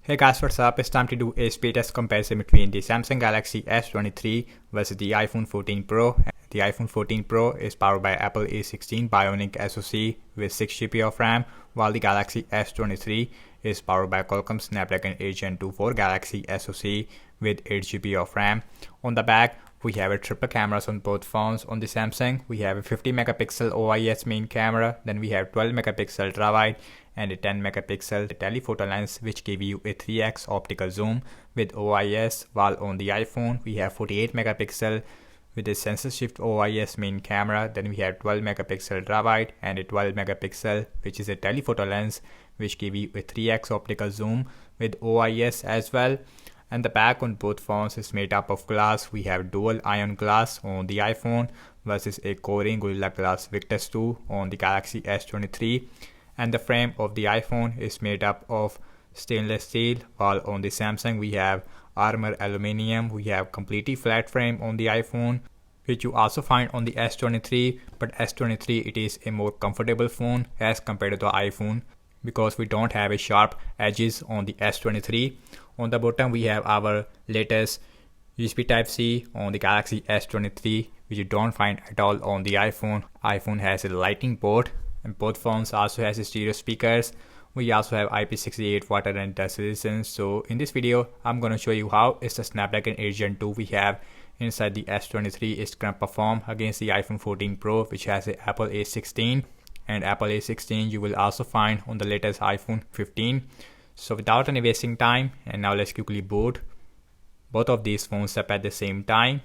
Hey guys, what's up? It's time to do a speed test comparison between the Samsung Galaxy S23 versus the iPhone 14 Pro. The iPhone 14 Pro is powered by Apple A16 Bionic SoC with 6GB of RAM, while the Galaxy S23 is powered by Qualcomm Snapdragon 8 Gen 2 for Galaxy SoC with 8GB of RAM. On the back, we have a triple cameras on both phones. On the Samsung, we have a 50 megapixel OIS main camera, then we have 12 megapixel ultra-wide and a 10 megapixel telephoto lens which give you a 3x optical zoom with OIS, while on the iPhone we have 48 megapixel with a sensor shift OIS main camera, then we have 12 megapixel ultra-wide and a 12 megapixel which is a telephoto lens which give you a 3x optical zoom with OIS as well. And the back on both phones is made up of glass. We have dual ion glass on the iPhone versus a Corning Gorilla Glass Victus 2 on the Galaxy S23. And the frame of the iPhone is made up of stainless steel, while on the Samsung we have armor aluminum. We have completely flat frame on the iPhone, which you also find on the S23, but S23 it is a more comfortable phone as compared to the iPhone because we don't have a sharp edges on the S23. On the bottom we have our latest USB Type-C on the Galaxy S23, which you don't find at all on the iPhone. iPhone has a lightning port and both phones also has stereo speakers. We also have IP68 water and dust resistance. So in this video I'm going to show you how is the Snapdragon 8 Gen 2 we have inside the S23 is going to perform against the iPhone 14 Pro, which has a Apple A16, and Apple A16 you will also find on the latest iPhone 15. So without any wasting time, and now let's quickly boot both of these phones up at the same time.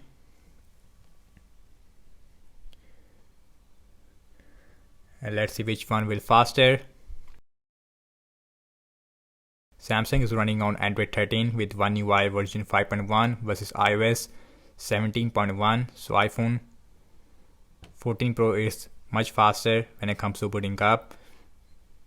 And let's see which one will faster. Samsung is running on Android 13 with One UI version 5.1 versus iOS 17.1. So iPhone 14 Pro is much faster when it comes to booting up.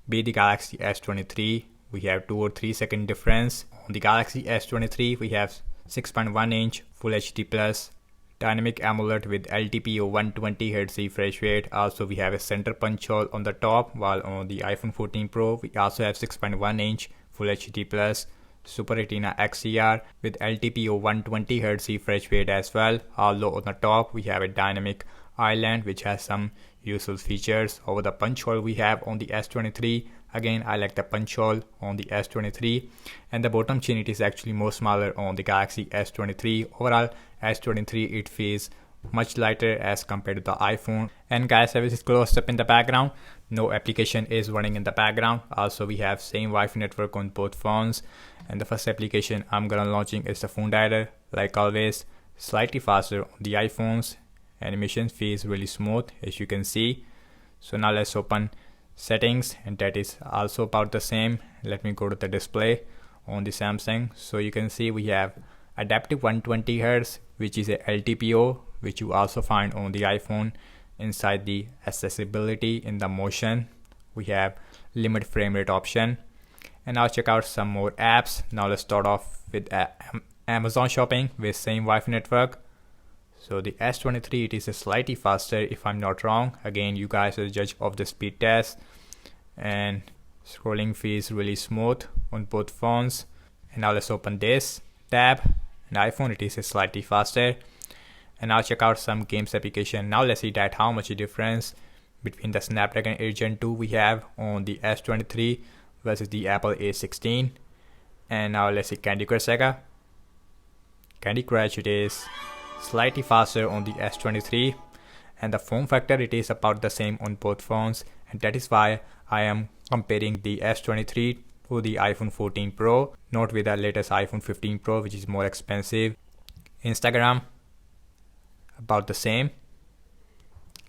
Be the Galaxy S23, we have 2 or 3 second difference. On the Galaxy S23 we have 6.1 inch Full HD Plus Dynamic AMOLED with LTPO 120Hz refresh rate. Also we have a center punch hole on the top, while on the iPhone 14 Pro we also have 6.1 inch Full HD Plus Super Retina XDR with LTPO 120Hz refresh rate as well. Although on the top we have a dynamic island which has some useful features. Over the punch hole we have on the S23, again I like the punch hole on the S23, and the bottom chin it is actually more smaller on the Galaxy S23. Overall S23 it feels much lighter as compared to the iPhone. And guys, service is closed up in the background, no application is running in the background. Also we have same Wi-Fi network on both phones, and the first application I'm gonna launching is the phone dialer. Like always, slightly faster on the iPhones. Animation feels really smooth as you can see. So now let's open settings, and that is also about the same. Let me go to the display on the Samsung. So you can see we have adaptive 120Hz which is a LTPO, which you also find on the iPhone. Inside the accessibility in the motion we have limit frame rate option. And now check out some more apps. Now let's start off with Amazon shopping with same Wi-Fi network. So the S23 it is a slightly faster if I'm not wrong. Again, you guys are the judge of the speed test, and scrolling feels really smooth on both phones. And now let's open this tab. And iPhone it is a slightly faster. And now check out some games application. Now let's see that how much difference between the Snapdragon 8 Gen 2 we have on the S23 versus the Apple A16. And now let's see Candy Crush Saga. Candy Crush it is slightly faster on the S23, and the form factor it is about the same on both phones, and that is why I am comparing the S23 to the iPhone 14 Pro, not with the latest iPhone 15 Pro which is more expensive. Instagram about the same.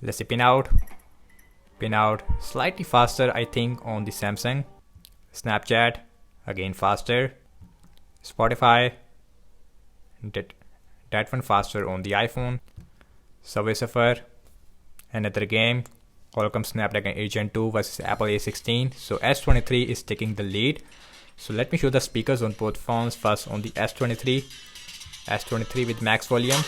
Let's see pin out slightly faster I think on the Samsung. Snapchat again faster. Spotify that one faster on the iPhone. Subway Surfer, another game. Qualcomm Snapdragon 8 Gen 2 versus Apple A16. So S23 is taking the lead. So let me show the speakers on both phones. First on the S23 with max volume.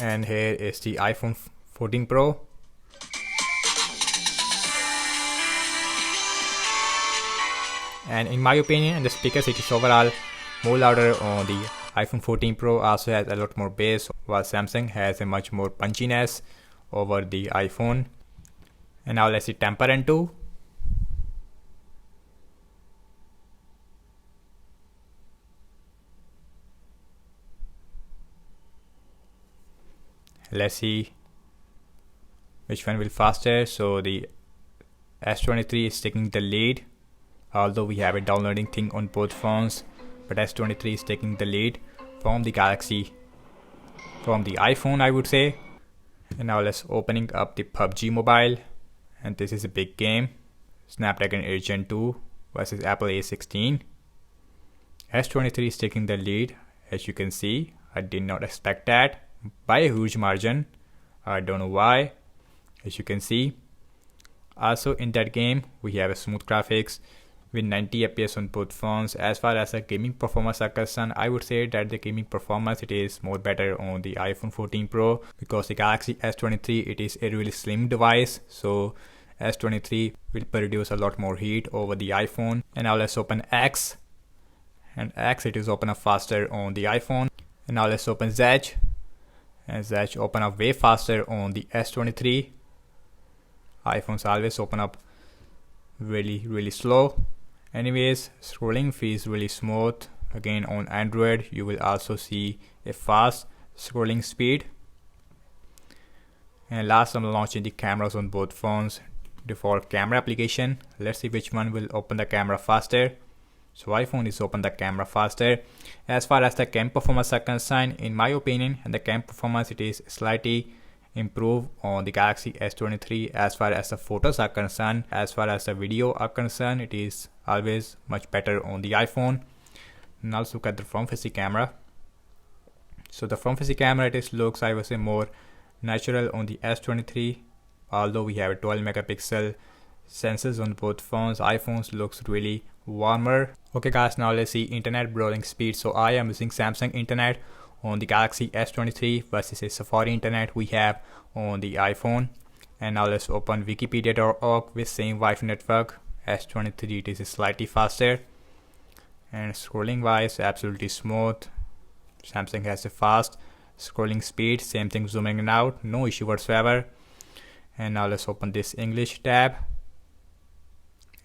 And here is the iPhone 14 Pro. And in my opinion, and the speakers, it is overall more louder on the iPhone 14 Pro. Also has a lot more bass, while Samsung has a much more punchiness over the iPhone. And now let's see temper and 2. Let's see which one will faster. So the S23 is taking the lead, although we have a downloading thing on both phones, but S23 is taking the lead from the iPhone, I would say. And now let's opening up the PUBG Mobile, and this is a big game. Snapdragon 8 Gen 2 versus Apple A16. S23 is taking the lead, as you can see. I did not expect that by a huge margin. I don't know why. As you can see, also in that game we have a smooth graphics with 90 fps on both phones. As far as the gaming performance are concerned, I would say that the gaming performance, it is more better on the iPhone 14 Pro, because the Galaxy S23, it is a really slim device, so S23 will produce a lot more heat over the iPhone. And now let's open X, and X, it is open up faster on the iPhone. And now let's open Zedge, and Zedge open up way faster on the S23. iPhones always open up really slow. Anyways, scrolling feels really smooth. Again, on Android you will also see a fast scrolling speed. And last, I'm launching the cameras on both phones. Default camera application. Let's see which one will open the camera faster. So iPhone is open the camera faster. As far as the cam performance are concerned, in my opinion, and the cam performance, it is slightly improved on the Galaxy S23 as far as the photos are concerned. As far as the video are concerned, it is always much better on the iPhone. Now let's look at the front facing camera. So the front facing camera, it looks, I would say, more natural on the S23, although we have a 12 megapixel sensors on both phones. iPhones looks really warmer. Okay guys, now let's see internet browsing speed. So I am using Samsung internet on the Galaxy S23 versus a Safari internet we have on the iPhone. And now let's open wikipedia.org with same Wi-Fi network. S23, it is slightly faster, and scrolling wise, absolutely smooth. Samsung has a fast scrolling speed, same thing zooming in out, no issue whatsoever. And now let's open this English tab,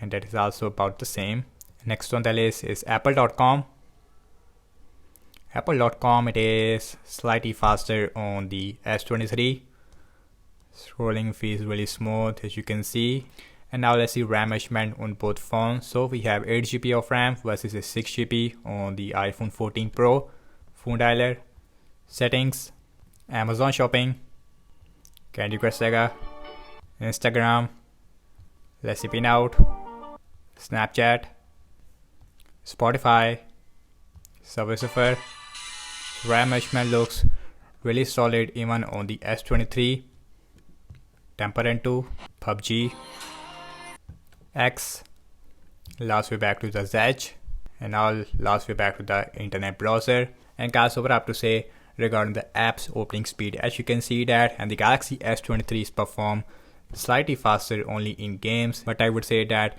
and that is also about the same. Next on the list is apple.com. Apple.com, it is slightly faster on the S23. Scrolling feels really smooth, as you can see. And now let's see RAM measurement on both phones. So we have 8 GB of RAM versus a 6 GB on the iPhone 14 Pro. Phone dialer, settings, Amazon shopping, Candy Crush Saga, Instagram, let's see pin out, Snapchat, Spotify, Subway Surfer. RAM measurement looks really solid even on the S23. Temper and 2, PUBG, X, last way back to the Zedge, and now last way back to the internet browser. And guys, over I have to say regarding the apps opening speed, as you can see that, and the Galaxy S23 is perform slightly faster only in games, but I would say that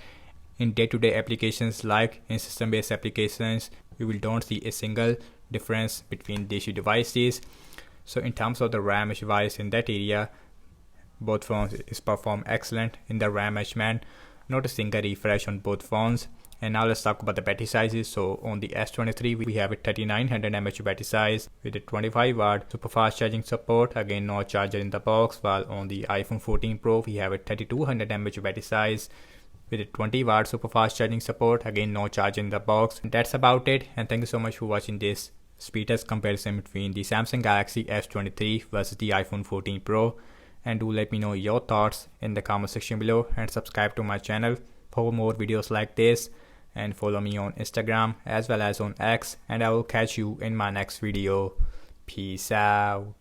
in day-to-day applications like in system-based applications, you will don't see a single difference between these two devices. So in terms of the RAM device, in that area, both phones is perform excellent in the RAM management. Not a single refresh on both phones. And now let's talk about the battery sizes. So on the S23 we have a 3900 mAh battery size with a 25 watt super fast charging support. Again, no charger in the box. While on the iPhone 14 Pro we have a 3200 mAh battery size with a 20 watt super fast charging support. Again, no charge in the box. That's about it, and thank you so much for watching this speed test comparison between the Samsung Galaxy S23 versus the iPhone 14 Pro. And do let me know your thoughts in the comment section below, and subscribe to my channel for more videos like this, and follow me on Instagram as well as on X, and I will catch you in my next video. Peace out.